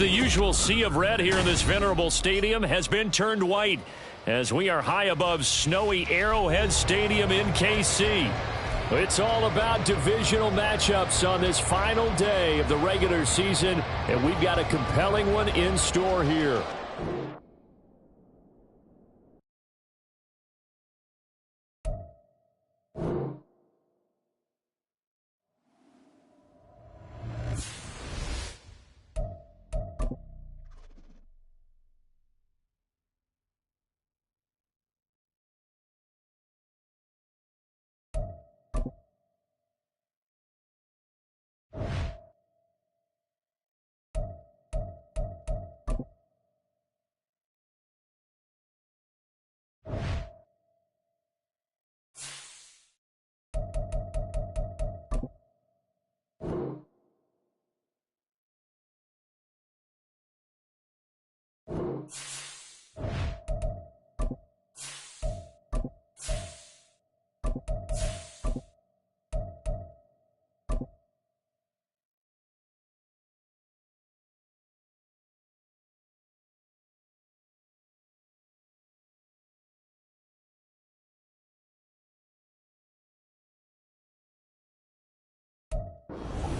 The usual sea of red here in this venerable stadium has been turned white as we are high above snowy Arrowhead Stadium in KC. It's all about divisional matchups on this final day of the regular season, and we've got a compelling one in store here.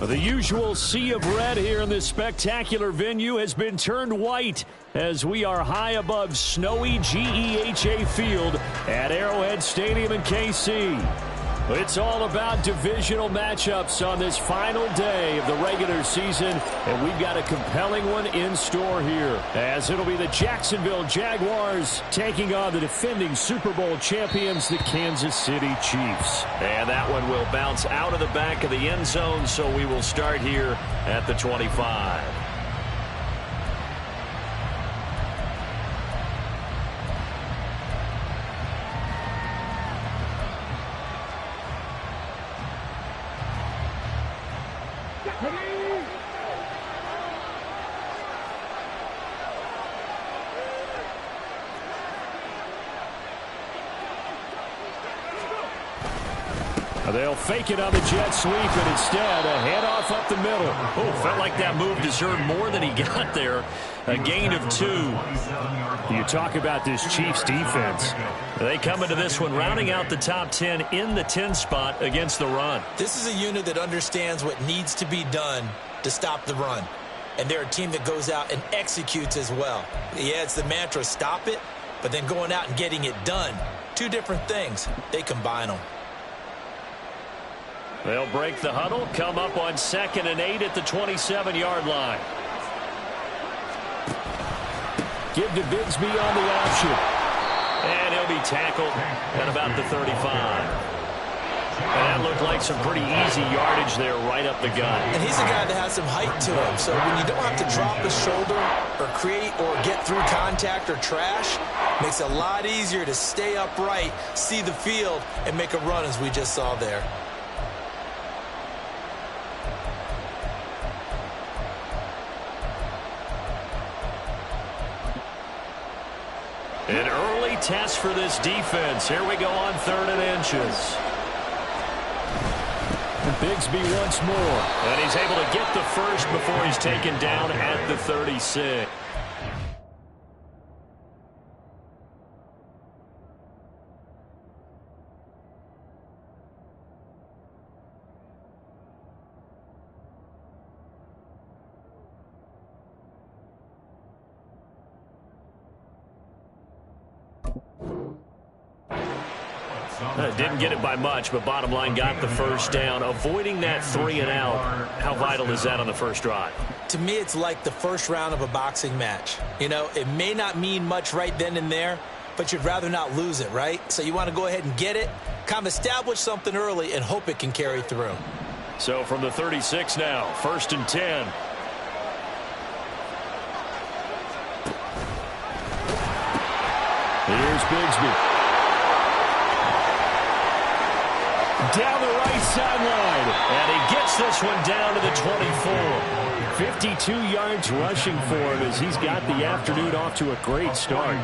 The usual sea of red here in this spectacular venue has been turned white as we are high above snowy GEHA Field at Arrowhead Stadium in KC. It's all about divisional matchups on this final day of the regular season, and we've got a compelling one in store here, as it'll be the Jacksonville Jaguars taking on the defending Super Bowl champions, the Kansas City Chiefs. And that one will bounce out of the back of the end zone, so we will start here at the 25. They'll fake it on the jet sweep, and instead a handoff up the middle. Oh, felt like that move deserved more than he got there. A gain of 2. You talk about this Chiefs defense. They come into this one rounding out the top 10 in the 10 spot against the run. This is a unit that understands what needs to be done to stop the run. And they're a team that goes out and executes as well. Yeah, it's the mantra, stop it, but then going out and getting it done. 2 different things. They combine them. They'll break the huddle, come up on 2nd and 8 at the 27-yard line. Give to Bigsby on the option. And he'll be tackled at about the 35. And that looked like some pretty easy yardage there right up the gut. And he's a guy that has some height to him, so when you don't have to drop his shoulder or create or get through contact or trash, makes it a lot easier to stay upright, see the field, and make a run as we just saw there. An early test for this defense. Here we go on 3rd and inches. Bigsby once more. And he's able to get the first before he's taken down at the 36. Didn't get it by much, but bottom line got the first down. Avoiding that 3 and out, how vital is that on the first drive? To me, it's like the first round of a boxing match. You know, it may not mean much right then and there, but you'd rather not lose it, right? So you want to go ahead and get it, kind of establish something early, and hope it can carry through. So from the 36 now, 1st and 10. Here's Bigsby. Down the right sideline. And he gets this one down to the 24. 52 yards rushing for him as he's got the afternoon off to a great start.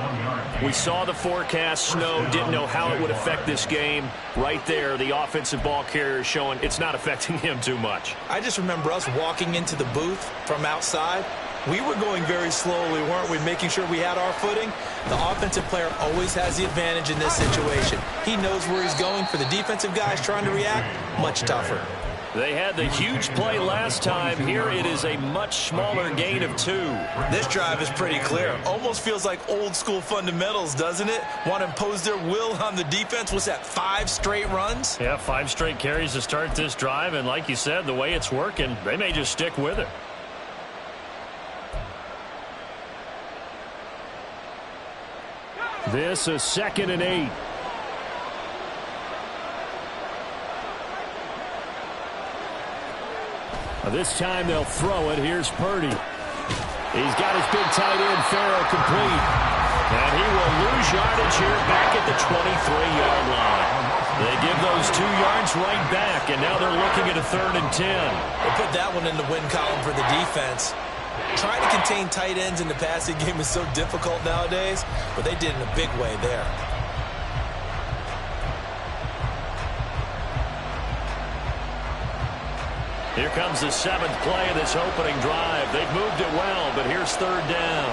We saw the forecast snow, didn't know how it would affect this game. Right there, the offensive ball carrier showing it's not affecting him too much. I just remember us walking into the booth from outside, We were going very slowly, weren't we, making sure we had our footing? The offensive player always has the advantage in this situation. He knows where he's going. For the defensive guys trying to react, much tougher. They had the huge play last time. Here it is a much smaller gain of 2. This drive is pretty clear. Almost feels like old school fundamentals, doesn't it? Want to impose their will on the defense. Was that 5 straight runs? Yeah, 5 straight carries to start this drive. And like you said, the way it's working, they may just stick with it. This is 2nd and 8. This time they'll throw it. Here's Purdy. He's got his big tight end, Farrell, complete. And he will lose yardage here back at the 23-yard line. They give those 2 yards right back, and now they're looking at a 3rd and 10. They put that one in the win column for the defense. Trying to contain tight ends in the passing game is so difficult nowadays, but they did it in a big way there. Here comes the 7th play of this opening drive. They've moved it well, but here's 3rd down.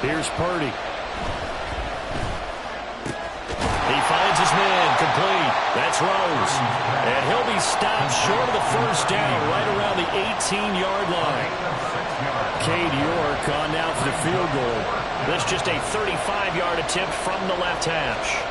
Here's Purdy. He finds his man, complete. That's Rose. And he'll be stopped short of the 1st down, right around the 18-yard line. Cade York on now for the field goal. This just a 35-yard attempt from the left hash.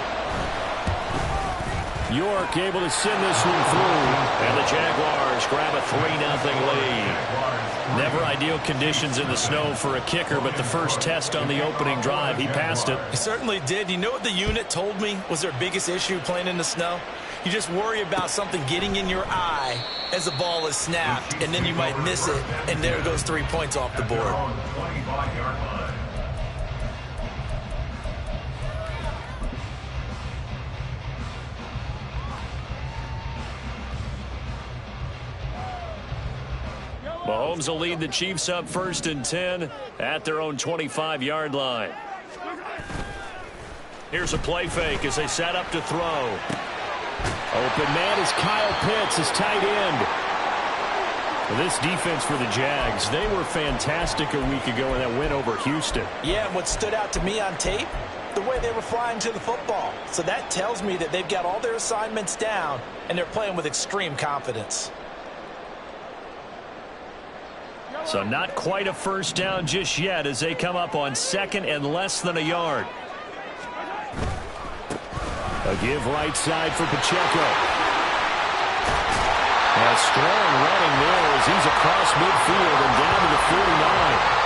York able to send this one through. And the Jaguars grab a 3-0 lead. Never ideal conditions in the snow for a kicker, but the first test on the opening drive, he passed it. He certainly did. You know what the unit told me was their biggest issue playing in the snow? You just worry about something getting in your eye as the ball is snapped, and then you might miss it, and there goes 3 points off the board. Mahomes will lead the Chiefs up 1st and 10 at their own 25-yard line. Here's a play fake as they set up to throw. Open man is Kyle Pitts, his tight end. Well, this defense for the Jags, they were fantastic a week ago in that win over Houston. Yeah, and what stood out to me on tape, the way they were flying to the football. So that tells me that they've got all their assignments down, and they're playing with extreme confidence. So not quite a 1st down just yet as they come up on 2nd and less than a yard. A give right side for Pacheco. A strong running there as he's across midfield and down to the 49.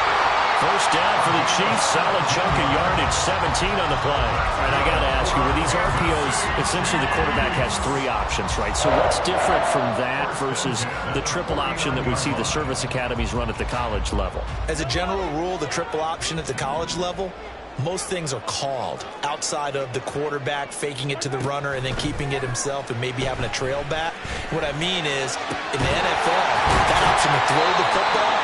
1st down for the Chiefs. Solid chunk of yardage, 17 on the play. All right, I got to ask you, with these RPOs, essentially the quarterback has 3 options, right? So what's different from that versus the triple option that we see the service academies run at the college level? As a general rule, the triple option at the college level, most things are called outside of the quarterback faking it to the runner and then keeping it himself and maybe having a trail back. What I mean is, in the NFL, that option to throw the football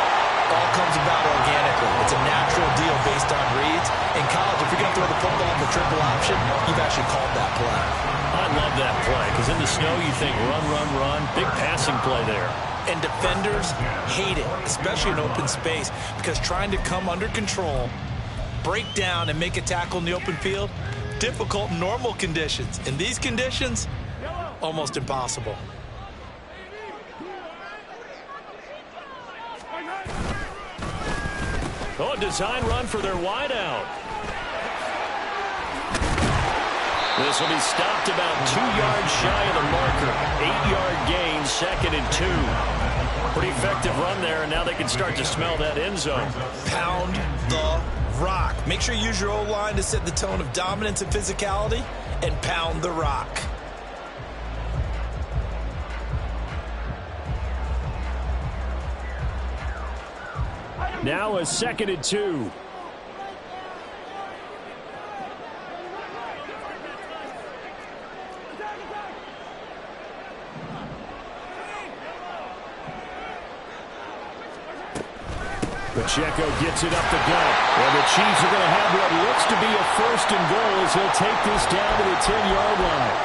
all comes about organically. It's a natural deal based on reads. In college, if you're going to throw the football in the triple option, you've actually called that play. I love that play because in the snow you think run, run, run. Big passing play there. And defenders hate it, especially in open space, because trying to come under control, break down, and make a tackle in the open field, difficult in normal conditions. In these conditions, almost impossible. Oh, a design run for their wideout. This will be stopped about 2 yards shy of the marker. 8-yard gain, 2nd and 2. Pretty effective run there, and now they can start to smell that end zone. Pound the rock. Make sure you use your O-line to set the tone of dominance and physicality, and pound the rock. Now a 2nd and 2. Pacheco gets it up the gut. And the Chiefs are going to have what looks to be a 1st and goal as he'll take this down to the 10-yard line.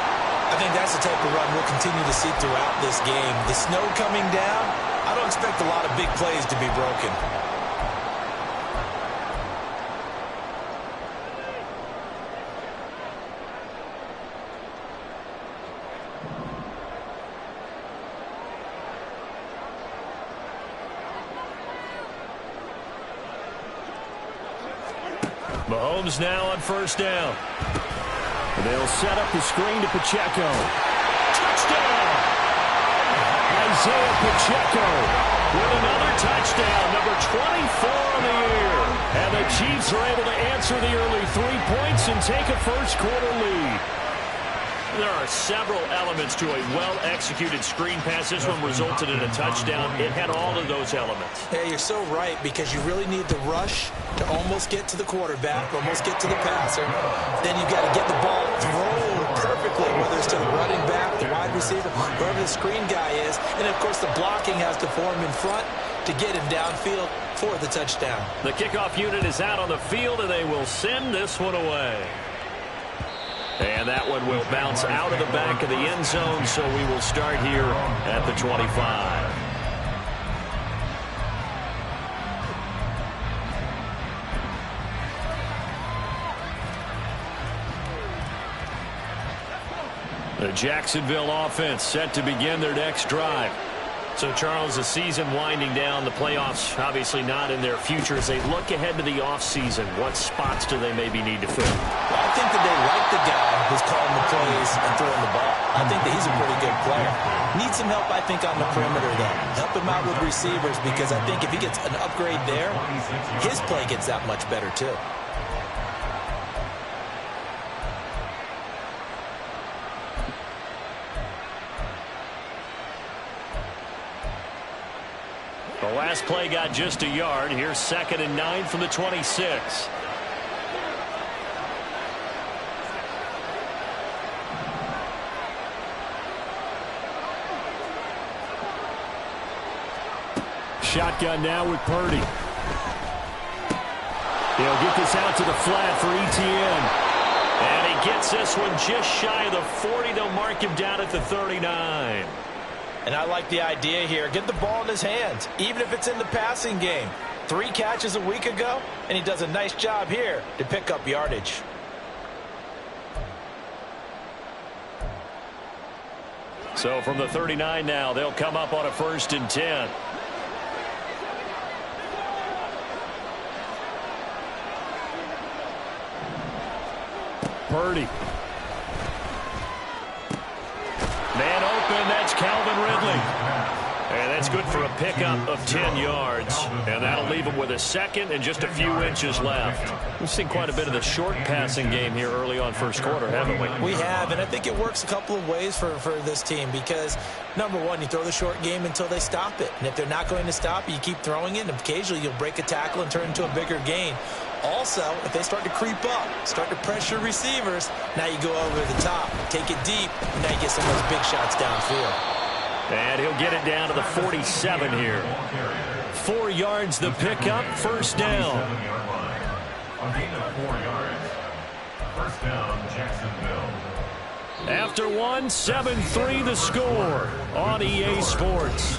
I think that's the type of run we'll continue to see throughout this game. The snow coming down, I don't expect a lot of big plays to be broken. Mahomes now on first down. They'll set up the screen to Pacheco. Touchdown! Isaiah Pacheco with another touchdown, number 24 on the year. And the Chiefs are able to answer the early 3 points and take a first-quarter lead. There are several elements to a well-executed screen pass. This one resulted in a touchdown. It had all of those elements. Yeah, you're so right, because you really need the rush to almost get to the quarterback, almost get to the passer. Then you've got to get the ball thrown perfectly, whether it's to the running back, the wide receiver, wherever the screen guy is. And, of course, the blocking has to form in front to get him downfield for the touchdown. The kickoff unit is out on the field, and they will send this one away. And that one will bounce out of the back of the end zone, so we will start here at the 25. The Jacksonville offense set to begin their next drive. So, Charles, the season winding down, the playoffs obviously not in their future. As they look ahead to the offseason, what spots do they maybe need to fill? Well, I think that they like the guy who's calling the plays and throwing the ball. I think that he's a pretty good player. Needs some help, I think, on the perimeter, though. Help him out with receivers, because I think if he gets an upgrade there, his play gets that much better, too. The last play got just a yard. Here's 2nd and 9 from the 26. Shotgun now with Purdy. He'll get this out to the flat for Etienne. And he gets this one just shy of the 40. They'll mark him down at the 39. And I like the idea here. Get the ball in his hands, even if it's in the passing game. 3 catches a week ago, and he does a nice job here to pick up yardage. So from the 39 now, they'll come up on a 1st and 10. Purdy. Man open, that's Calvin Ridley. And that's good for a pickup of 10 yards. And that'll leave him with a 2nd and just a few inches left. We've seen quite a bit of the short passing game here early on first quarter, haven't we? We have, and I think it works a couple of ways for this team, because, number one, you throw the short game until they stop it. And if they're not going to stop it, you keep throwing it, and occasionally you'll break a tackle and turn it into a bigger gain. Also, if they start to creep up, start to pressure receivers, now you go over the top, take it deep, and now you get some of those big shots downfield. And he'll get it down to the 47 here. 4 yards the pickup, 1st down. A gain of 4 yards. 1st down, Jacksonville. After 1, 7-3 the score on EA Sports.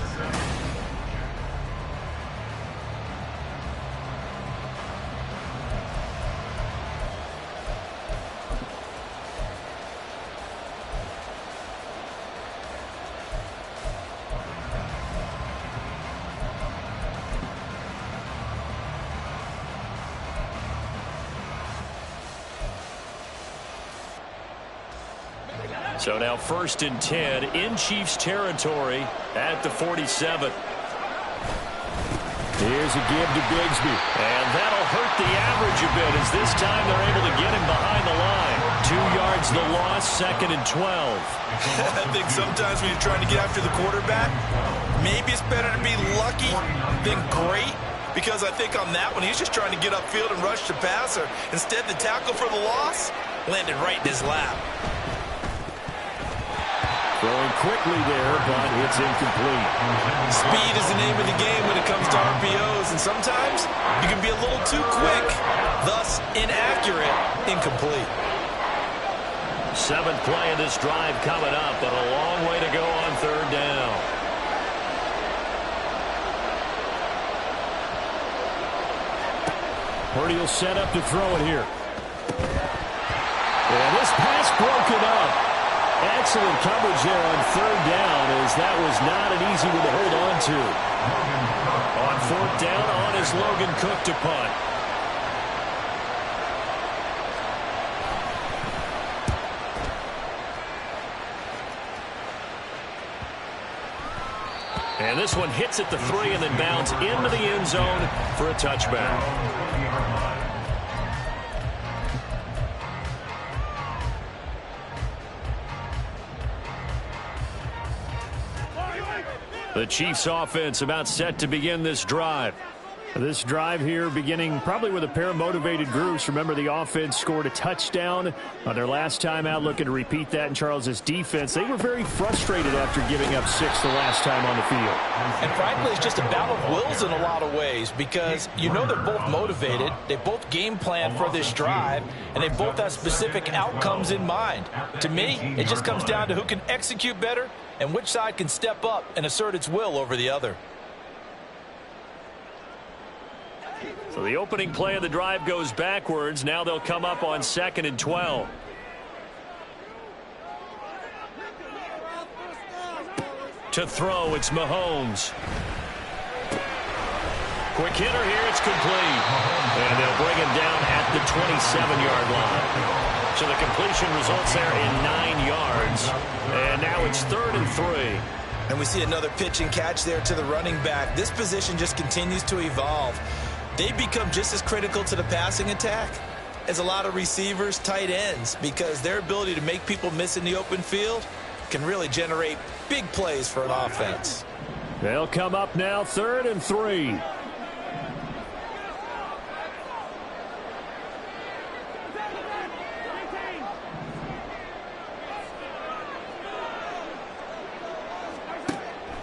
So now 1st and 10 in Chiefs territory at the 47. Here's a give to Bigsby. And that'll hurt the average a bit, as this time they're able to get him behind the line. 2 yards the loss, 2nd and 12. I think sometimes when you're trying to get after the quarterback, maybe it's better to be lucky than great. Because I think on that one, he's just trying to get upfield and rush the passer. Instead, the tackle for the loss landed right in his lap. Throwing quickly there, but it's incomplete. Speed is the name of the game when it comes to RPOs, and sometimes you can be a little too quick, thus inaccurate, incomplete. Seventh play of this drive coming up, but a long way to go on third down. Purdy will set up to throw it here. And this pass broken up. Excellent coverage there on third down, as that was not an easy one to hold on to. On fourth down, on is Logan Cook to punt. And this one hits at the 3 and then bounds into the end zone for a touchback. The Chiefs offense about set to begin this drive. This drive here beginning probably with a pair of motivated groups. Remember, the offense scored a touchdown on their last time out, looking to repeat that in Charles's defense. They were very frustrated after giving up 6 the last time on the field. And frankly, it's just a battle of wills in a lot of ways, because you know they're both motivated. They both game plan for this drive, and they both have specific outcomes in mind. To me, it just comes down to who can execute better and which side can step up and assert its will over the other. So the opening play of the drive goes backwards. Now they'll come up on 2nd and 12. To throw, it's Mahomes. Quick hitter here, it's complete. And they'll bring him down at the 27-yard line. So the completion results there in 9 yards. And now it's 3rd and 3. And we see another pitch and catch there to the running back. This position just continues to evolve. They become just as critical to the passing attack as a lot of receivers, tight ends, because their ability to make people miss in the open field can really generate big plays for an offense. They'll come up now 3rd and 3.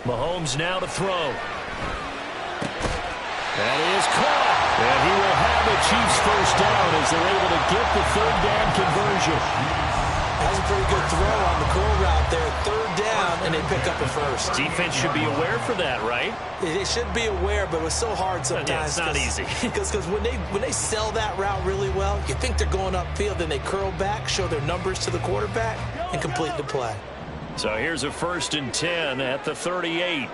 Mahomes now to throw. That is caught. And he will have the Chiefs first down as they're able to get the 3rd down conversion. That was a pretty good throw on the curl route there. 3rd down, and they pick up a first. Defense should be aware for that, right? They should be aware, but it was so hard sometimes. Yeah, it's not easy. Because when they sell that route really well, you think they're going upfield, then they curl back, show their numbers to the quarterback, and complete the play. So here's a 1st and 10 at the 38.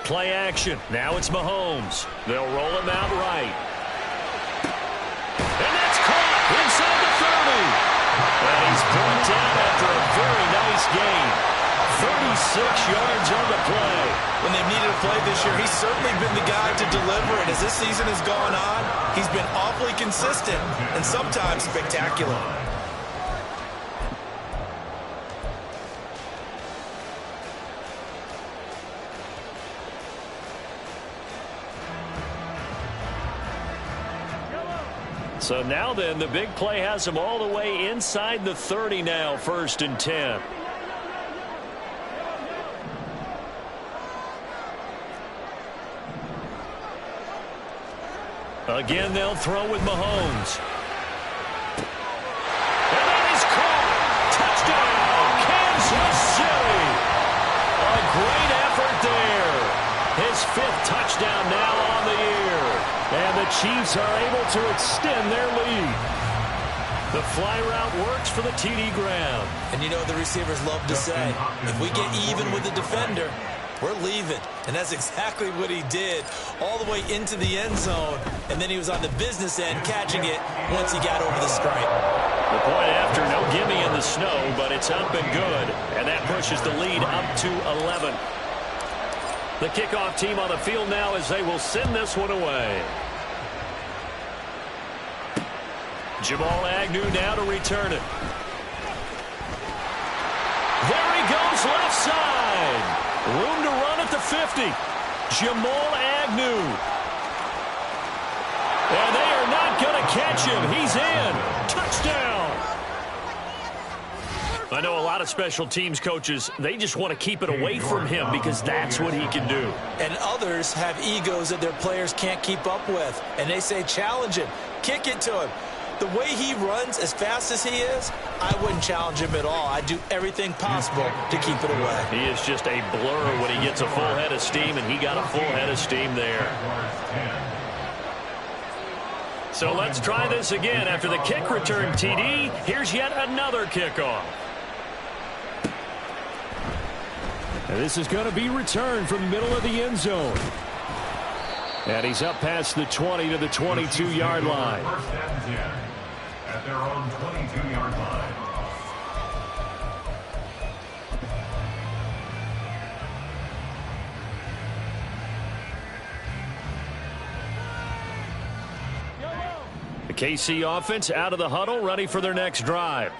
Play action. Now it's Mahomes. They'll roll him out right. And that's caught inside the 30. And he's brought down after a very nice gain. 36 yards on the play. When they've needed a play this year, he's certainly been the guy to deliver. And as this season has gone on, he's been awfully consistent and sometimes spectacular. So now then, the big play has him all the way inside the 30 now, 1st and 10. Again, they'll throw with Mahomes. And that is caught. Touchdown, Kansas City. A great effort there. His 5th touchdown now on the year. And the Chiefs are able to extend their lead. The fly route works for the TD ground. And you know what the receivers love to say? If we get even with the defender, we're leaving. And that's exactly what he did, all the way into the end zone. And then he was on the business end catching it once he got over the stripe. The point after, no gimme in the snow, but it's up and good. And that pushes the lead up to 11. The kickoff team on the field now as they will send this one away. Jamal Agnew now to return it. There he goes, left side. Room to run at the 50. Jamal Agnew. And they are not going to catch him. He's in. Touchdown. I know a lot of special teams coaches, they just want to keep it away from him because that's what he can do. And others have egos that their players can't keep up with. And they say, challenge him. Kick it to him. The way he runs as fast as he is, I wouldn't challenge him at all. I'd do everything possible to keep it away. He is just a blur when he gets a full head of steam, and he got a full head of steam there. So let's try this again. After the kick return TD, here's yet another kickoff. And this is going to be returned from the middle of the end zone. And he's up past the 20 to the 22-yard line. First and 10 at their own 22-yard line. The KC offense out of the huddle, ready for their next drive.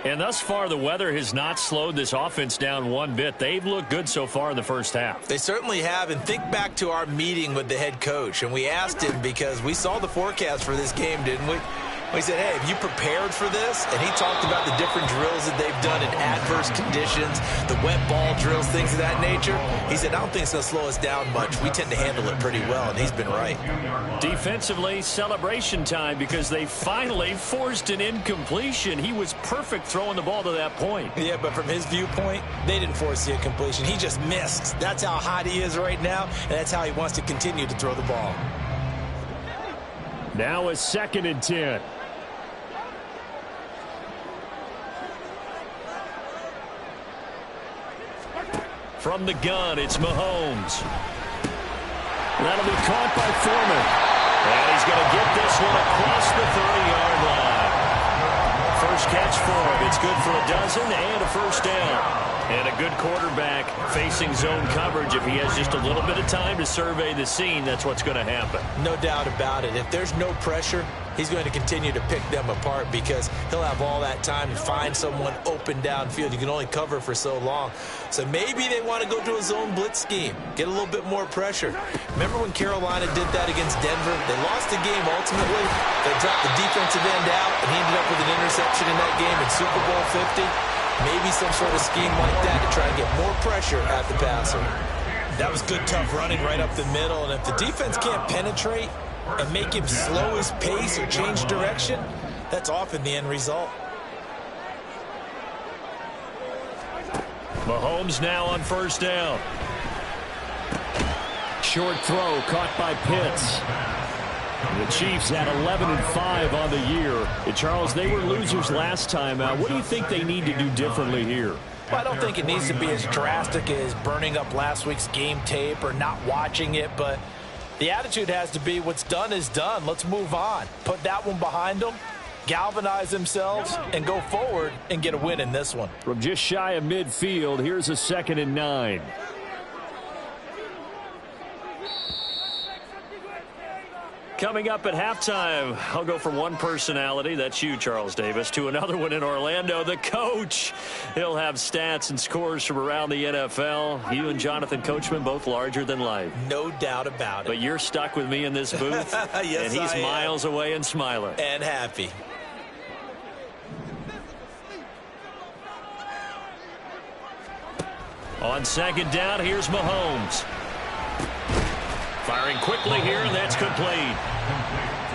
And thus far, the weather has not slowed this offense down one bit. They've looked good so far in the first half. They certainly have. And think back to our meeting with the head coach. And we asked him because we saw the forecast for this game, didn't we? We said, hey, have you prepared for this? And he talked about the different drills that they've done in adverse conditions, the wet ball drills, things of that nature. He said, I don't think it's going to slow us down much. We tend to handle it pretty well, and he's been right. Defensively, celebration time because they finally forced an incompletion. He was perfect throwing the ball to that point. Yeah, but from his viewpoint, they didn't force the incompletion. He just missed. That's how hot he is right now, and that's how he wants to continue to throw the ball. Now a 2nd and 10. From the gun, it's Mahomes. That'll be caught by Foreman. And he's going to get this one across the 30-yard line. First catch for him. It's good for a dozen and a first down. And a good quarterback facing zone coverage. If he has just a little bit of time to survey the scene, that's what's going to happen. No doubt about it. If there's no pressure, he's going to continue to pick them apart because he'll have all that time to find someone open downfield. You can only cover for so long. So maybe they want to go to a zone blitz scheme, get a little bit more pressure. Remember when Carolina did that against Denver? They lost the game ultimately. They dropped the defensive end out, and he ended up with an interception in that game in Super Bowl 50. Maybe some sort of scheme like that to try and get more pressure at the passer. That was good, tough running right up the middle. And if the defense can't penetrate and make him slow his pace or change direction, that's often the end result. Mahomes now on first down. Short throw caught by Pitts. The Chiefs at 11-5 on the year. And Charles, they were losers last time out. What do you think they need to do differently here? Well, I don't think it needs to be as drastic as burning up last week's game tape or not watching it, but the attitude has to be what's done is done. Let's move on. Put that one behind them, galvanize themselves, and go forward and get a win in this one. From just shy of midfield, here's a 2nd and 9. Coming up at halftime, I'll go from one personality, that's you, Charles Davis, to another one in Orlando, the coach. He'll have stats and scores from around the NFL. You and Jonathan Coachman, both larger than life. No doubt about it. But you're stuck with me in this booth, yes, and he's miles away and smiling. And happy. On 2nd down, here's Mahomes. Firing quickly here, and that's complete.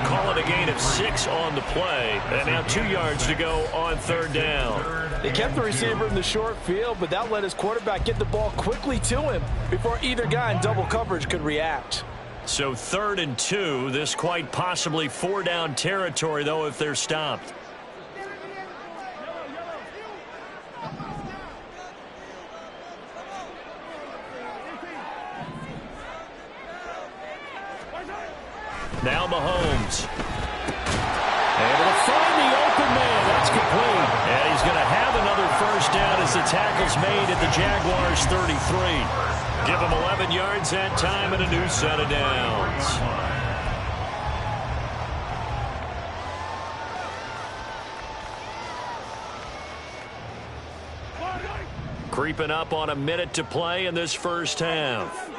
Call it a gain of 6 on the play. And now 2 yards to go on 3rd down. They kept the receiver in the short field, but that let his quarterback get the ball quickly to him before either guy in double coverage could react. So 3rd and 2, this quite possibly 4-down territory, though, if they're stopped. Now Mahomes. Able to find the open man. That's complete. And he's going to have another first down as the tackle's made at the Jaguars 33. Give him 11 yards that time and a new set of downs. Creeping up on a minute to play in this first half.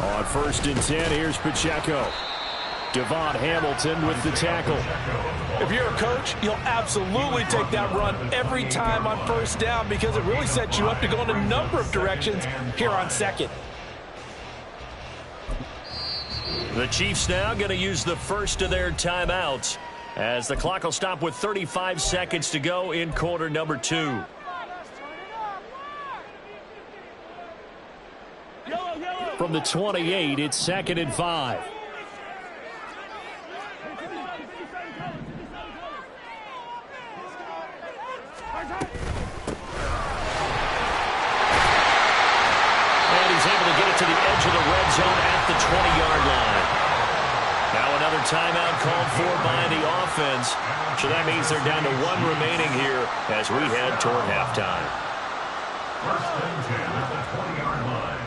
On 1st and 10, here's Pacheco. Devon Hamilton with the tackle. If you're a coach, you'll absolutely take that run every time on first down because it really sets you up to go in a number of directions here on second. The Chiefs now going to use the first of their timeouts as the clock will stop with 35 seconds to go in quarter number 2. From the 28, it's 2nd and 5. And he's able to get it to the edge of the red zone at the 20-yard line. Now another timeout called for by the offense. So that means they're down to 1 remaining here as we head toward halftime. First and 10 at the 20-yard line.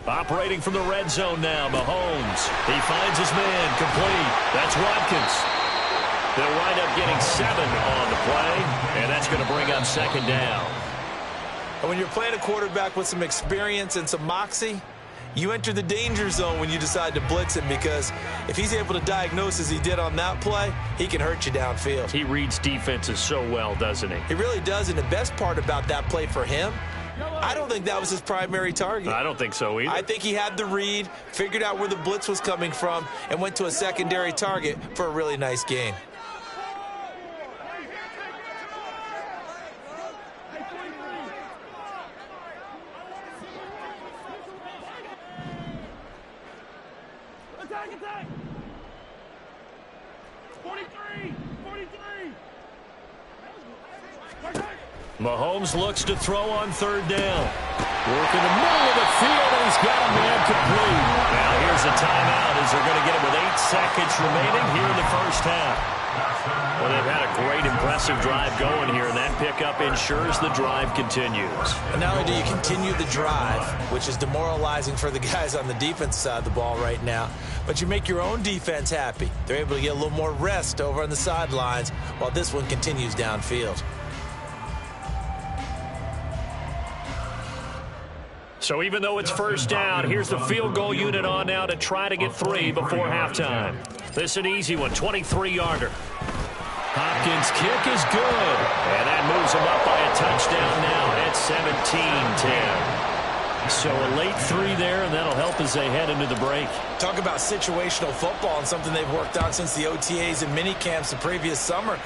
Operating from the red zone now, Mahomes. He finds his man, complete. That's Watkins. They'll wind up getting 7 on the play, and that's going to bring up 2nd down. And when you're playing a quarterback with some experience and some moxie, you enter the danger zone when you decide to blitz him because if he's able to diagnose as he did on that play, he can hurt you downfield. He reads defenses so well, doesn't he? He really does, and the best part about that play for him, I don't think that was his primary target. I don't think so either. I think he had the read, figured out where the blitz was coming from, and went to a secondary target for a really nice gain. Attack! 43! Mahomes looks to throw on 3rd down. Work in the middle of the field, and he's got a man complete. Now here's a timeout as they're going to get it with 8 seconds remaining here in the first half. Well, they've had a great, impressive drive going here, and that pickup ensures the drive continues. And not only do you continue the drive, which is demoralizing for the guys on the defense side of the ball right now, but you make your own defense happy. They're able to get a little more rest over on the sidelines while this one continues downfield. So even though it's first down, here's the field goal unit on now to try to get 3 before halftime. This is an easy one, 23-yarder. Hopkins' kick is good. And that moves him up by a touchdown now at 17-10. So a late 3 there, and that'll help as they head into the break. Talk about situational football and something they've worked on since the OTAs and mini camps the previous summer.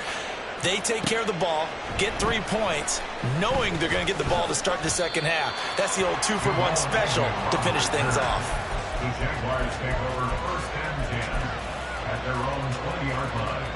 They take care of the ball, get 3 points, knowing they're going to get the ball to start the second half. That's the old 2-for-1 special to finish things off. The Jaguars take over 1st and 10 at their own 20-yard line.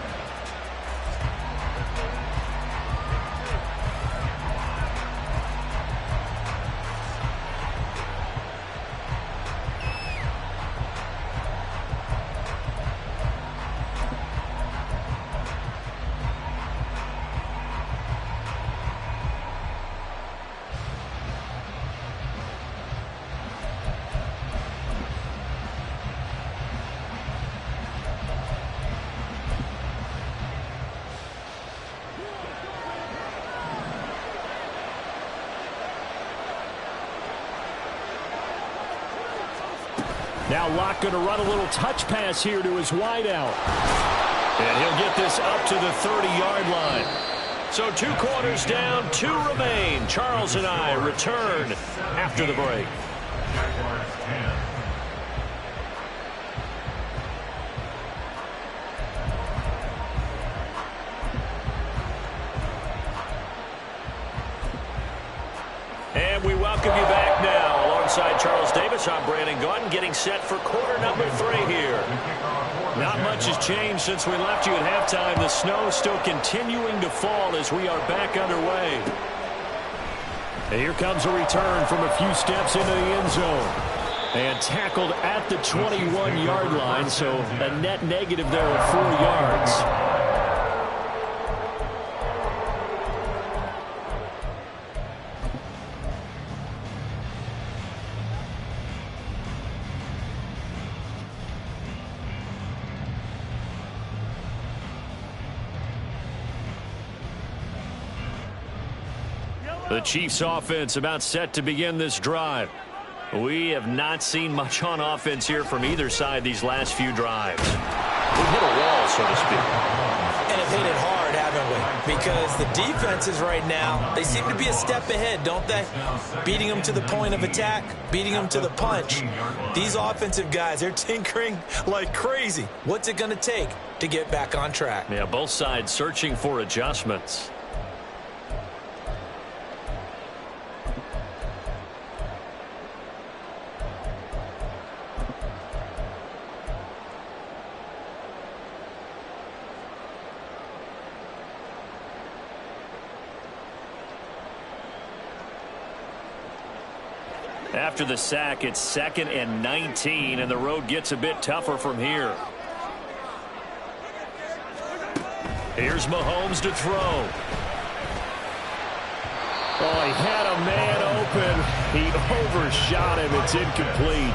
Now Locke going to run a little touch pass here to his wideout. And he'll get this up to the 30-yard line. So 2 quarters down, 2 remain. Charles and I return after the break. Jaguars 10. And we welcome you back now. Alongside Charles Davis, I'm Brandon Gordon, getting set for quarter number 3 here. Not much has changed since we left you at halftime. The snow still continuing to fall as we are back underway. And here comes a return from a few steps into the end zone. And tackled at the 21-yard line, so a net negative there of 4 yards. The Chiefs offense about set to begin this drive. We have not seen much on offense here from either side these last few drives. We've hit a wall, so to speak. And have hit it hard, haven't we? Because the defenses right now, they seem to be a step ahead, don't they? Beating them to the point of attack, beating them to the punch. These offensive guys, they're tinkering like crazy. What's it going to take to get back on track? Yeah, both sides searching for adjustments. After the sack, it's 2nd and 19, and the road gets a bit tougher from here. Here's Mahomes to throw. Oh, he had a man open. He overshot him. It's incomplete.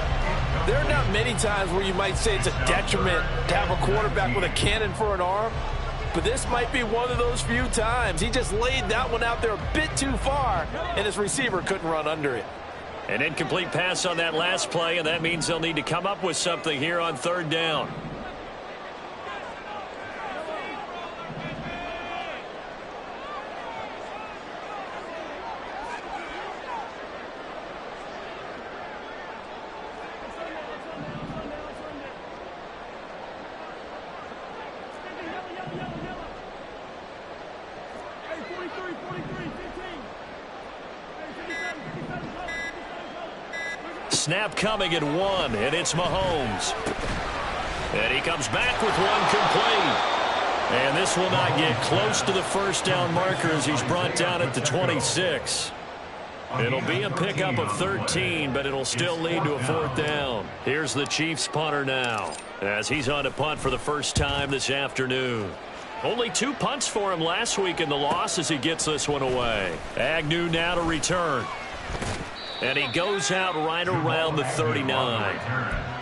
There are not many times where you might say it's a detriment to have a quarterback with a cannon for an arm, but this might be one of those few times. He just laid that one out there a bit too far, and his receiver couldn't run under it. An incomplete pass on that last play, and that means they'll need to come up with something here on 3rd down. Snap coming at 1, and it's Mahomes. And he comes back with one complete. And this will not get close to the 1st down marker as he's brought down at the 26. It'll be a pickup of 13, but it'll still lead to a 4th down. Here's the Chiefs punter now, as he's on to punt for the first time this afternoon. Only 2 punts for him last week in the loss as he gets this one away. Agnew now to return. And he goes out right around the 39.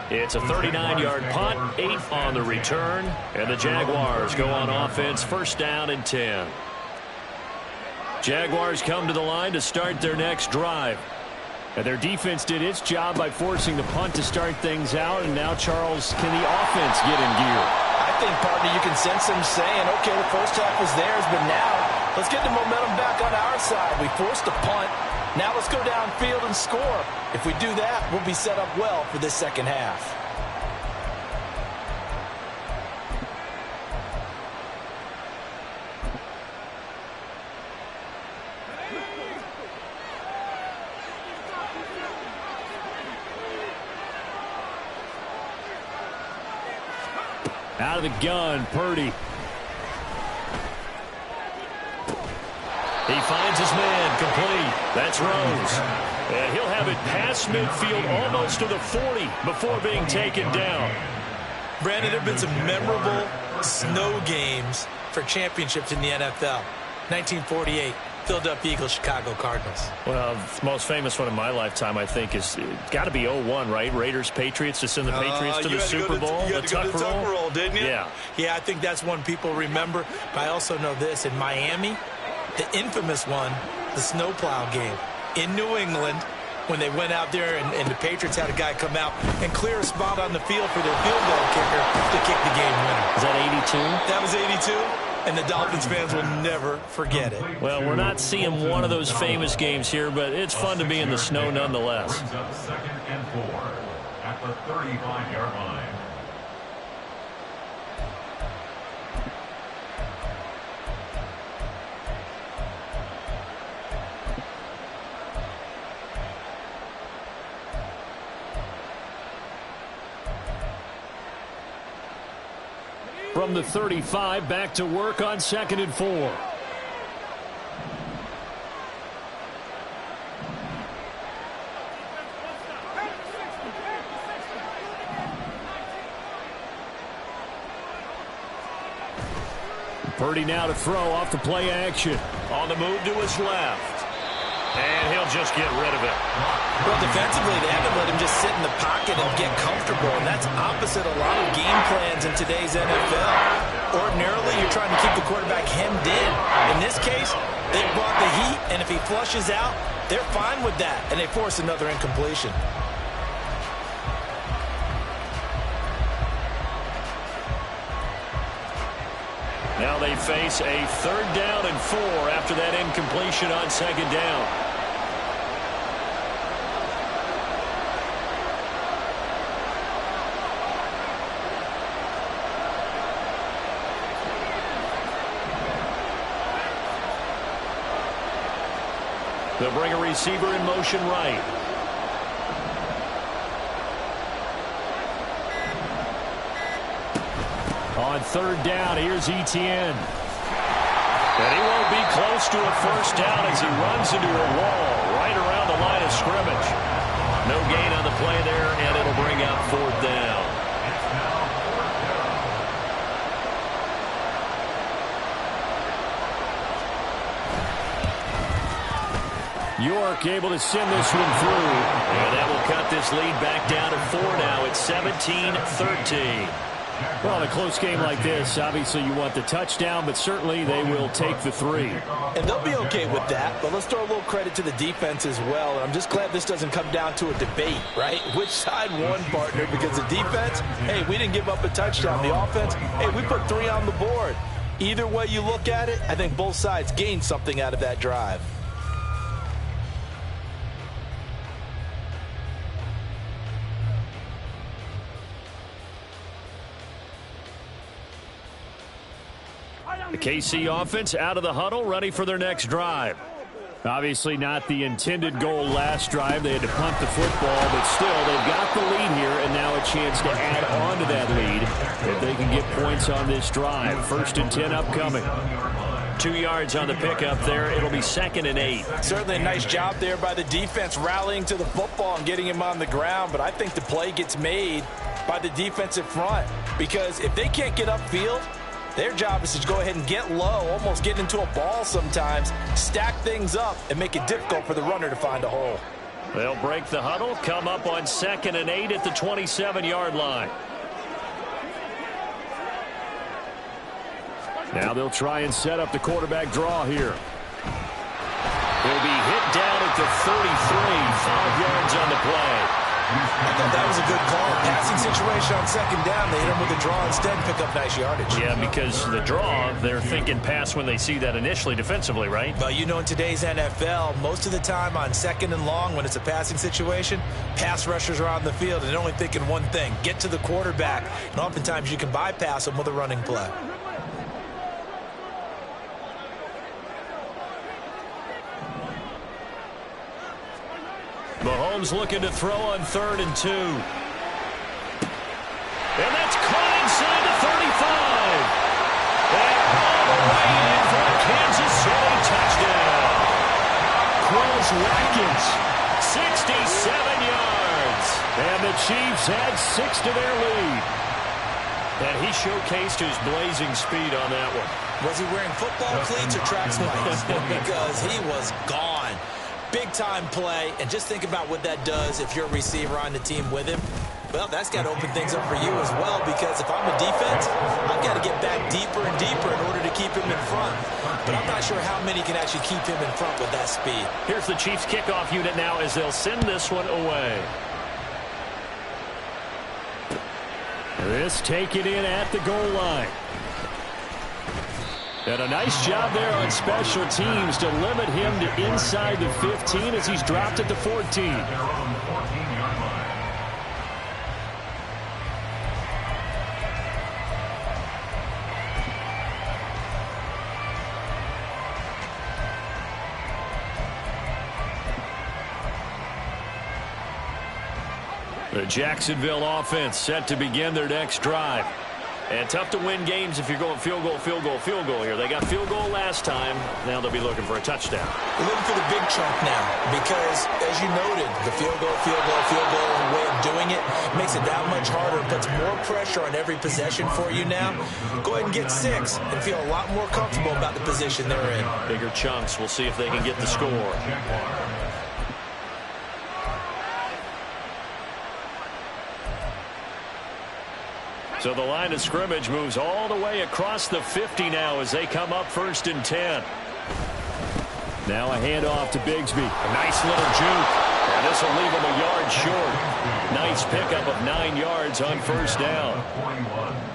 It's a 39-yard punt, 8 on the return, and the Jaguars go on offense, 1st down and 10. Jaguars come to the line to start their next drive. And their defense did its job by forcing the punt to start things out, and now, Charles, can the offense get in gear? I think, partner, you can sense them saying, okay, the first half was theirs, but now let's get the momentum back on our side. We forced a punt. Now let's go downfield and score. If we do that, we'll be set up well for this 2nd half. Out of the gun, Purdy. He finds his man, complete. That's Rose. And he'll have it past midfield almost to the 40 before being taken down. Brandon, there have been some memorable snow games for championships in the NFL. 1948, Philadelphia Eagles, Chicago Cardinals. Well, the most famous one in my lifetime, I think, is got to be 01, right? Raiders, Patriots, to send the Patriots to the Super Bowl. You had to go to the Tuck roll, didn't you? Yeah. Yeah, I think that's one people remember. But I also know this. In Miami, the infamous one, the snowplow game in New England, when they went out there and the Patriots had a guy come out and clear a spot on the field for their field goal kicker to kick the game winner. Is that 82? That was 82, and the Dolphins fans will never forget it. Well, we're not seeing one of those famous games here, but it's fun to be in the snow nonetheless. Brings up 2nd and 4 at the 35-yard line. From the 35, back to work on 2nd and 4. Purdy now to throw off the play action. On the move to his left. And he'll just get rid of it. Well, defensively, they haven't let him just sit in the pocket and get comfortable, and that's opposite a lot of game plans in today's NFL. Ordinarily, you're trying to keep the quarterback hemmed in. In this case, they brought the heat, and if he flushes out, they're fine with that, and they force another incompletion. Now they face a 3rd down and 4 after that incompletion on 2nd down. They'll bring a receiver in motion right. On 3rd down, here's Etienne. And he won't be close to a 1st down as he runs into a wall right around the line of scrimmage. No gain on the play there, and it'll bring up 4th down. York able to send this one through. And that will cut this lead back down to 4 now. It's 17-13. Well, in a close game like this, obviously you want the touchdown, but certainly they will take the 3. And they'll be okay with that, but let's throw a little credit to the defense as well. And I'm just glad this doesn't come down to a debate, right? Which side won, partner? Because the defense, hey, we didn't give up a touchdown. The offense, hey, we put 3 on the board. Either way you look at it, I think both sides gained something out of that drive. The KC offense out of the huddle, ready for their next drive. Obviously not the intended goal last drive. They had to punt the football, but still, they've got the lead here, and now a chance to add on to that lead if they can get points on this drive. 1st and 10 upcoming. 2 yards on the pickup there. It'll be 2nd and 8. Certainly a nice job there by the defense rallying to the football and getting him on the ground, but I think the play gets made by the defensive front because if they can't get upfield, their job is to go ahead and get low, almost get into a ball sometimes, stack things up, and make it difficult for the runner to find a hole. They'll break the huddle, come up on 2nd and 8 at the 27-yard line. Now they'll try and set up the quarterback draw here. He'll be hit down at the 33, 5 yards on the play. I thought that was a good call. Passing situation on 2nd down. They hit him with a draw instead and pick up nice yardage. Yeah, because the draw, they're thinking pass when they see that initially defensively, right? Well, you know, in today's NFL, most of the time on 2nd and long, when it's a passing situation, pass rushers are on the field and they're only thinking one thing, get to the quarterback. And oftentimes you can bypass them with a running play. Mahomes looking to throw on 3rd and 2. And that's caught inside the 35. And all the way in for a Kansas City touchdown. Quills Watkins, 67 yards. And the Chiefs add 6 to their lead. And he showcased his blazing speed on that one. Was he wearing football cleats or track spikes? Because he was gone. Big-time play, and just think about what that does if you're a receiver on the team with him. Well, that's got to open things up for you as well, because if I'm a defense, I've got to get back deeper and deeper in order to keep him in front. But I'm not sure how many can actually keep him in front with that speed. Here's the Chiefs kickoff unit now as they'll send this one away. This taken in at the goal line. And a nice job there on special teams to limit him to inside the 15 as he's dropped at the 14. The Jacksonville offense set to begin their next drive. And tough to win games if you're going field goal, field goal, field goal here. They got field goal last time. Now they'll be looking for a touchdown. They're looking for the big chunk now because, as you noted, the field goal way of doing it makes it that much harder. It puts more pressure on every possession for you now. Go ahead and get 6 and feel a lot more comfortable about the position they're in. Bigger chunks. We'll see if they can get the score. So the line of scrimmage moves all the way across the 50 now as they come up 1st and 10. Now a handoff to Bigsby. A nice little juke. And this will leave him a yard short. Nice pickup of 9 yards on 1st down.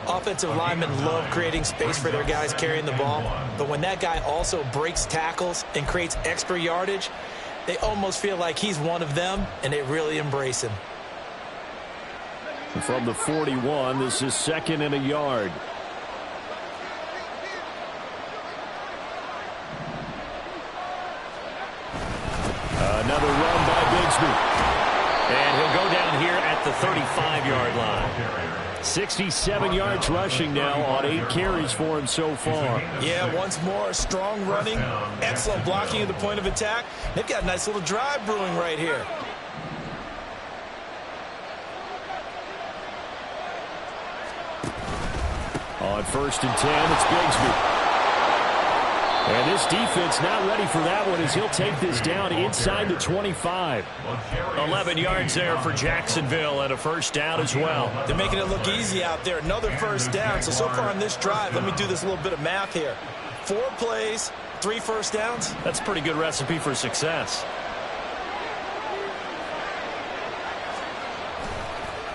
Offensive linemen love creating space for their guys carrying the ball, but when that guy also breaks tackles and creates extra yardage, they almost feel like he's one of them, and they really embrace him. From the 41, this is 2nd and a yard. Another run by Bigsby. And he'll go down here at the 35-yard line. 67 yards rushing now on 8 carries for him so far. Yeah, once more, strong running, excellent blocking at the point of attack. They've got a nice little drive brewing right here. On 1st and 10, it's Bigsby. And this defense not ready for that one as he'll take this down inside the 25. 11 yards there for Jacksonville and a 1st down as well. They're making it look easy out there. Another 1st down. So far on this drive, let me do this little bit of math here. 4 plays, 3 1st downs. That's a pretty good recipe for success.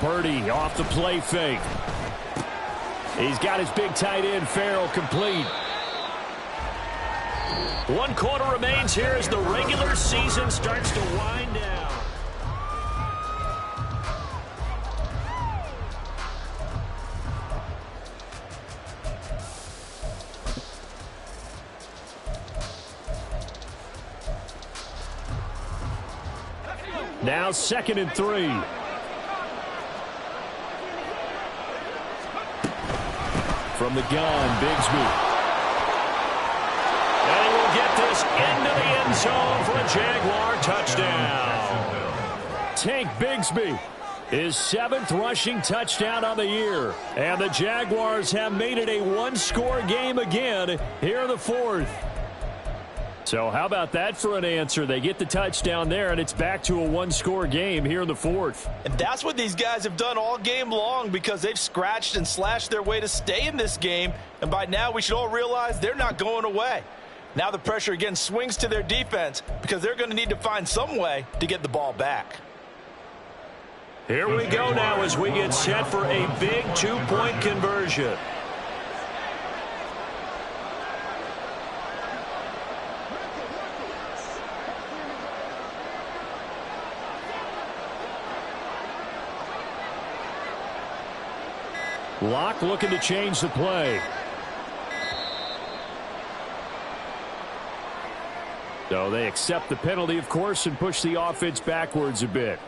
Purdy off the play fake. He's got his big tight end, Farrell, complete. 1 quarter remains here as the regular season starts to wind down. Now 2nd and 3. From the gun, Bigsby. And he will get this into the end zone for a Jaguar touchdown. Tank Bigsby, his 7th rushing touchdown on the year. And the Jaguars have made it a 1-score game again here in the 4th. So how about that for an answer? They get the touchdown there, and it's back to a 1-score game here in the 4th. And that's what these guys have done all game long because they've scratched and slashed their way to stay in this game. And by now, we should all realize they're not going away. Now the pressure again swings to their defense because they're going to need to find some way to get the ball back. Here we go now as we get set for a big 2-point conversion. Locke looking to change the play. So they accept the penalty, of course, and push the offense backwards a bit.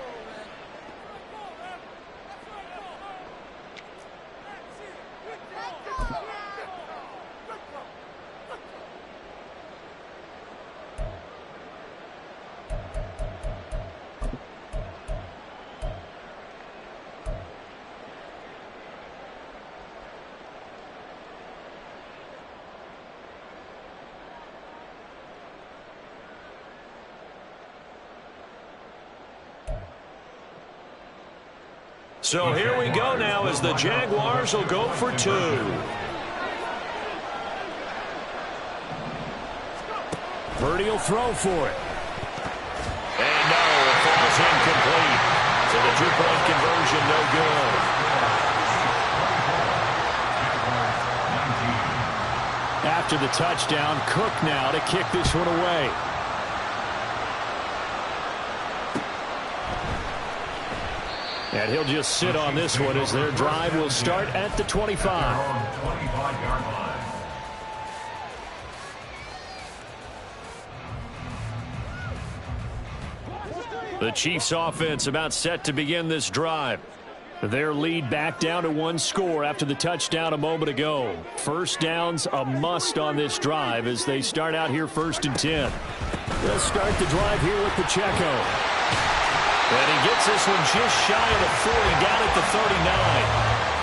So here we go now as the Jaguars will go for 2. Purdy will throw for it. And no, it falls incomplete. So the 2-point conversion no good. After the touchdown, Cook now to kick this one away. And he'll just sit on this one as their drive will start at the 25. The Chiefs offense about set to begin this drive. Their lead back down to 1 score after the touchdown a moment ago. 1st downs a must on this drive as they start out here 1st and 10. They'll start the drive here with Pacheco. And he gets this one just shy of the 40, down at the 39.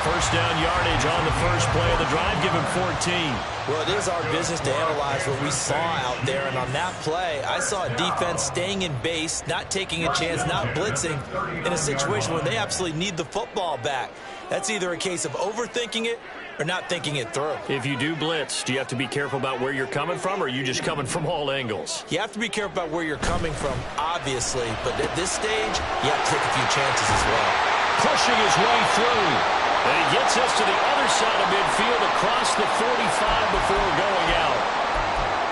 1st down yardage on the first play of the drive, give him 14. Well, it is our business to analyze what we saw out there, and on that play, I saw a defense staying in base, not taking a chance, not blitzing, in a situation where they absolutely need the football back. That's either a case of overthinking it or not thinking it through. If you do blitz, do you have to be careful about where you're coming from, or are you just coming from all angles? You have to be careful about where you're coming from, obviously, but at this stage, you have to take a few chances as well. Pushing his way through. And he gets us to the other side of midfield across the 45 before going out.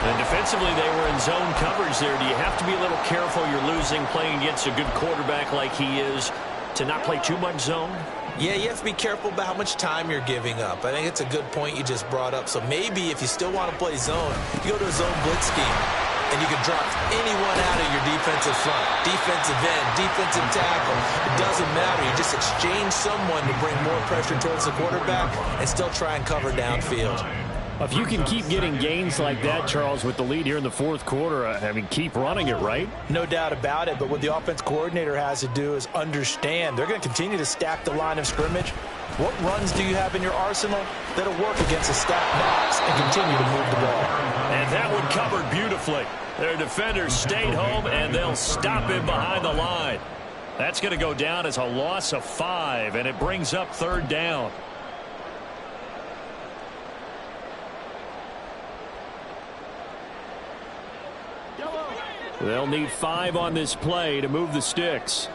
And defensively, they were in zone coverage there. Do you have to be a little careful? You're losing, playing against a good quarterback like he is, to not play too much zone? Yeah, you have to be careful about how much time you're giving up. I think it's a good point you just brought up. So maybe if you still want to play zone, you go to a zone blitz scheme, and you can drop anyone out of your defensive front, defensive end, defensive tackle. It doesn't matter. You just exchange someone to bring more pressure towards the quarterback and still try and cover downfield. If you can keep getting gains like that, Charles, with the lead here in the fourth quarter, I mean, keep running it, right? No doubt about it, but what the offense coordinator has to do is understand they're going to continue to stack the line of scrimmage. What runs do you have in your arsenal that'll work against a stacked box and continue to move the ball? And that one covered beautifully. Their defenders stayed home, and they'll stop him behind the line. That's going to go down as a loss of 5, and it brings up third down. They'll need 5 on this play to move the sticks.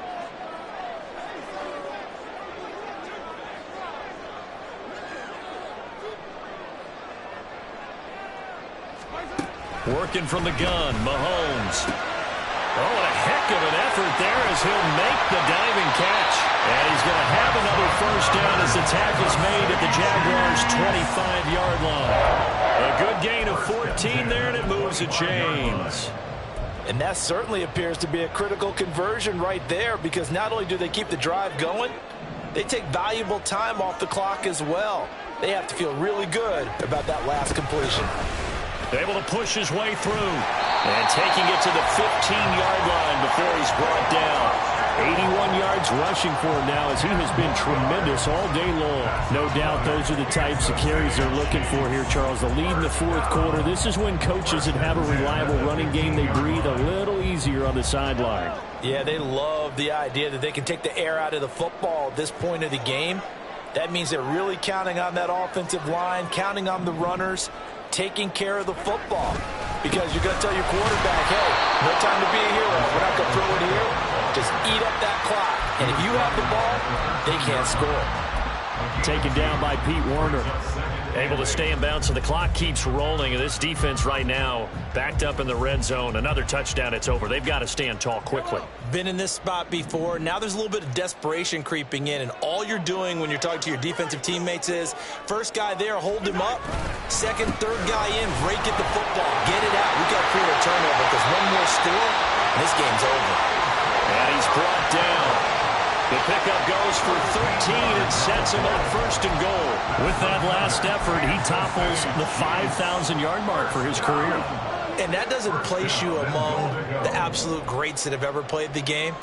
Working from the gun, Mahomes. Oh, what a heck of an effort there as he'll make the diving catch. And he's going to have another first down as the tackle's made at the Jaguars' 25-yard line. A good gain of 14 there, and it moves the chains. And that certainly appears to be a critical conversion right there, because not only do they keep the drive going, they take valuable time off the clock as well. They have to feel really good about that last completion. Able to push his way through and taking it to the 15-yard line before he's brought down. 81 yards rushing for him now as he has been tremendous all day long. No doubt those are the types of carries they're looking for here, Charles. The lead in the fourth quarter. This is when coaches that have a reliable running game, they breathe a little easier on the sideline. Yeah, they love the idea that they can take the air out of the football at this point of the game. That means they're really counting on that offensive line, counting on the runners, taking care of the football. Because you're going to tell your quarterback, hey, no time to be a hero. We're not going to throw it here. Just eat up that clock. And if you have the ball, they can't score. Taken down by Pete Werner. Able to stay in bounds, so the clock keeps rolling. And this defense right now backed up in the red zone. Another touchdown, it's over. They've got to stand tall quickly. Been in this spot before. Now there's a little bit of desperation creeping in, and all you're doing when you're talking to your defensive teammates is first guy there, hold him up. Second, third guy in, break at the football. Get it out. We've got to create a turnover because one more score, and this game's over. And he's brought down. The pickup goes for 13 and sets him up first and goal. With that last effort, he topples the 5,000-yard mark for his career. And that doesn't place you among the absolute greats that have ever played the game,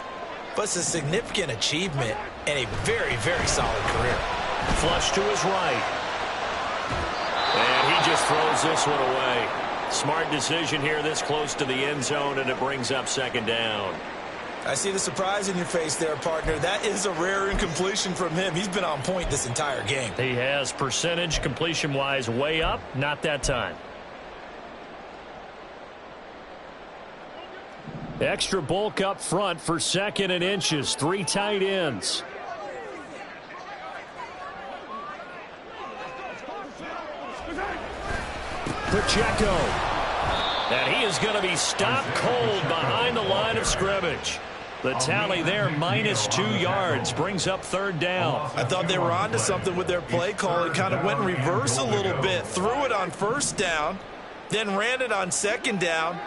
but it's a significant achievement and a very, very solid career. Flush to his right. And he just throws this one away. Smart decision here this close to the end zone, and it brings up second down. I see the surprise in your face there, partner. That is a rare incompletion from him. He's been on point this entire game. He has percentage completion-wise way up, not that time. Extra bulk up front for second and inches. 3 tight ends. Pacheco. And he is going to be stopped cold behind the line of scrimmage. The tally there, -2 yards, brings up third down. I thought they were onto something with their play call and kind of went in reverse a little bit. Threw it on first down, then ran it on second down.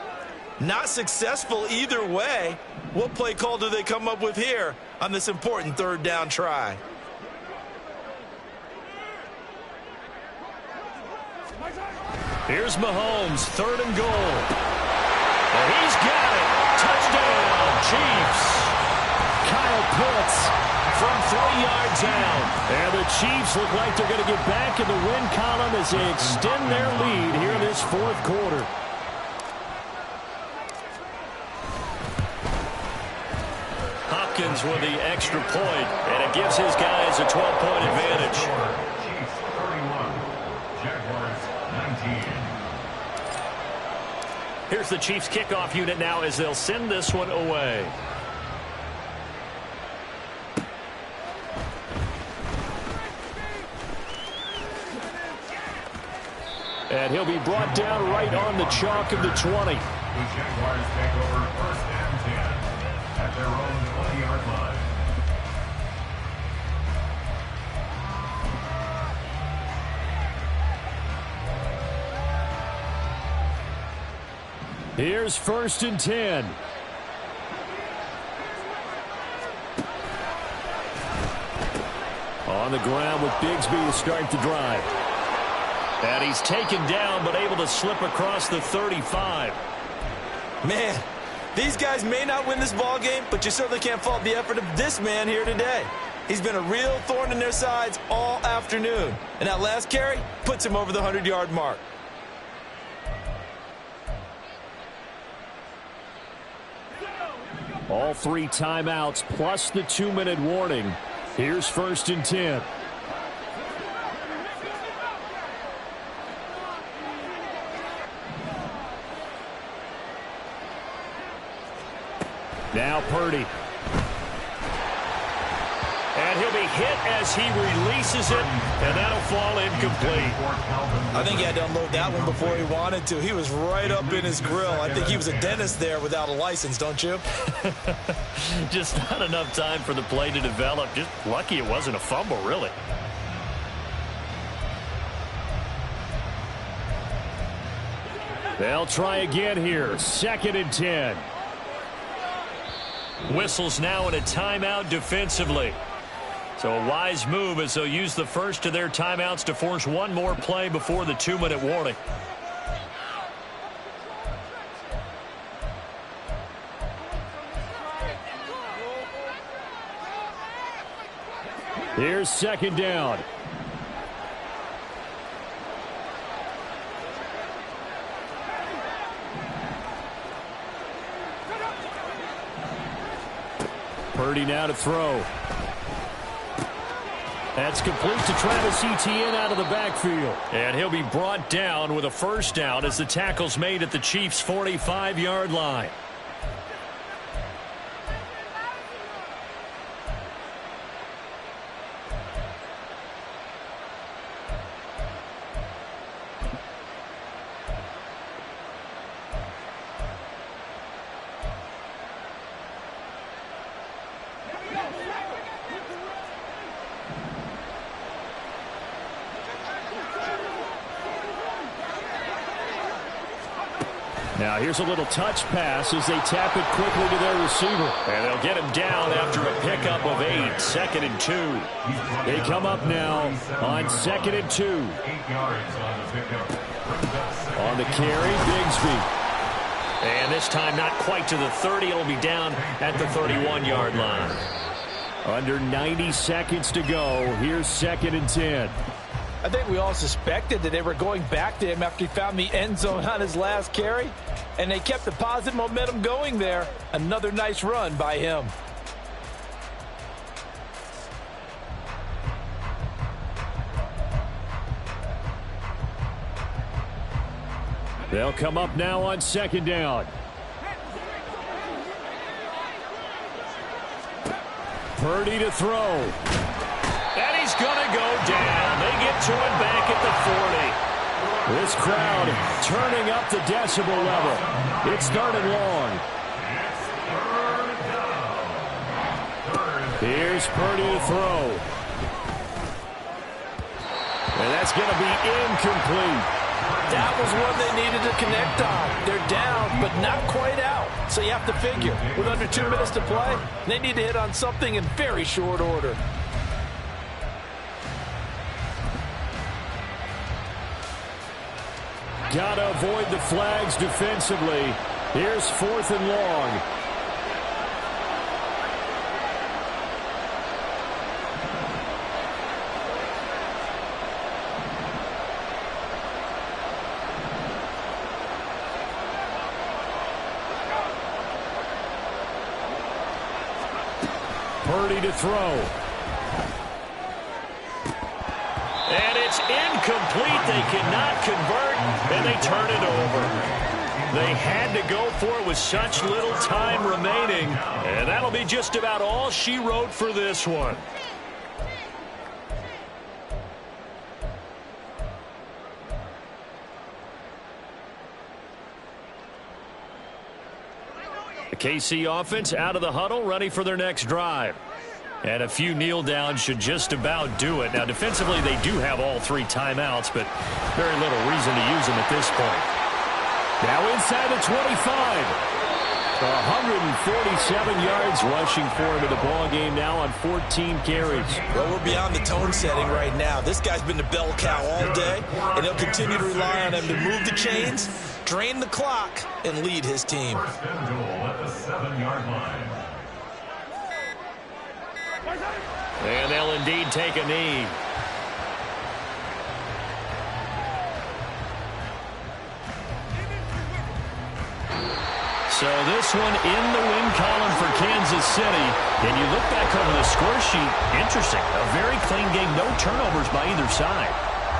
Not successful either way. What play call do they come up with here on this important third down try? Here's Mahomes, third and goal. And he's got it. Touchdown, Chiefs. Kyle Pitts from 3 yards out. And the Chiefs look like they're going to get back in the win column as they extend their lead here in this fourth quarter. wins with the extra point, and it gives his guys a 12-point advantage. Chiefs 31, Jaguars 19. Here's the Chiefs kickoff unit now as they'll send this one away. And he'll be brought down right on the chalk of the 20. The Jaguars take over first and 10 at their own 20-yard line. Here's first and 10. On the ground with Bigsby to start the drive. And he's taken down, but able to slip across the 35. Man, these guys may not win this ball game, but you certainly can't fault the effort of this man here today. He's been a real thorn in their sides all afternoon. And that last carry puts him over the 100-yard mark. All 3 timeouts plus the 2-minute warning. Here's first and 10. Now Purdy. And he'll be hit as he releases it, and that'll fall incomplete. I think he had to unload that one before he wanted to. He was right up in his grill. I think he was a dentist there without a license, don't you? Just not enough time for the play to develop. Just lucky it wasn't a fumble, really. They'll try again here. Second and 10. Whistles now in a timeout defensively. So a wise move as they'll use the first of their timeouts to force one more play before the 2-minute warning. Here's second down. Purdy now to throw. That's complete to Travis Etienne out of the backfield. And he'll be brought down with a first down as the tackle's made at the Chiefs' 45-yard line. Now here's a little touch pass as they tap it quickly to their receiver. And they'll get him down after a pickup of 8. Second and 2. They come up now on second and 2. 8 yards on the pickup. On the carry, Bigsby. And this time not quite to the 30. It'll be down at the 31-yard line. Under 90 seconds to go. Here's second and 10. I think we all suspected that they were going back to him after he found the end zone on his last carry, and they kept the positive momentum going there. Another nice run by him. They'll come up now on second down. Purdy to throw. And he's going to go down. They get to him back at the 40. This crowd turning up the decibel level. It's third and long. Here's Purdy to throw. And that's going to be incomplete. That was one they needed to connect on. They're down, but not quite out. So you have to figure, with under 2 minutes to play, they need to hit on something in very short order. Got to avoid the flags defensively. Here's fourth and long. Purdy to throw. And it's incomplete. They cannot convert, and they turn it over. They had to go for it with such little time remaining, and that'll be just about all she wrote for this one. The KC offense out of the huddle, ready for their next drive. And a few kneel downs should just about do it. Now, defensively, they do have all 3 timeouts, but very little reason to use them at this point. Now inside the 25. 147 yards rushing for him in the ball game now on 14 carries. Well, we're beyond the tone setting right now. This guy's been the bell cow all day, and he'll continue to rely on him to move the chains, drain the clock, and lead his team. First and goal at the 7-yard line. And they'll indeed take a knee. So this one in the win column for Kansas City. And you look back over the score sheet, interesting. A very clean game, no turnovers by either side.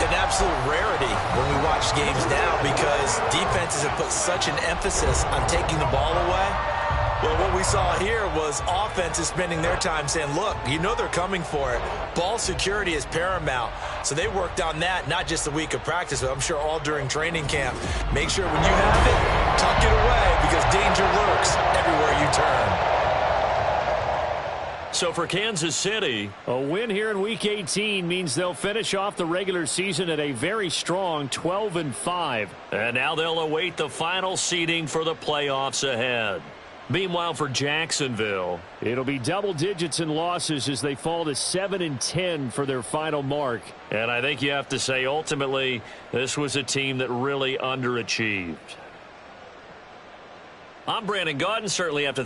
An absolute rarity when we watch games now because defenses have put such an emphasis on taking the ball away. Well, what we saw here was offenses spending their time saying, look, you know they're coming for it. Ball security is paramount. So they worked on that, not just a week of practice, but I'm sure all during training camp. Make sure when you have it, tuck it away because danger lurks everywhere you turn. So for Kansas City, a win here in Week 18 means they'll finish off the regular season at a very strong 12-5. And now they'll await the final seeding for the playoffs ahead. Meanwhile, for Jacksonville, it'll be double digits in losses as they fall to 7-10 for their final mark. And I think you have to say, ultimately, this was a team that really underachieved. I'm Brandon Gaudin. Certainly have to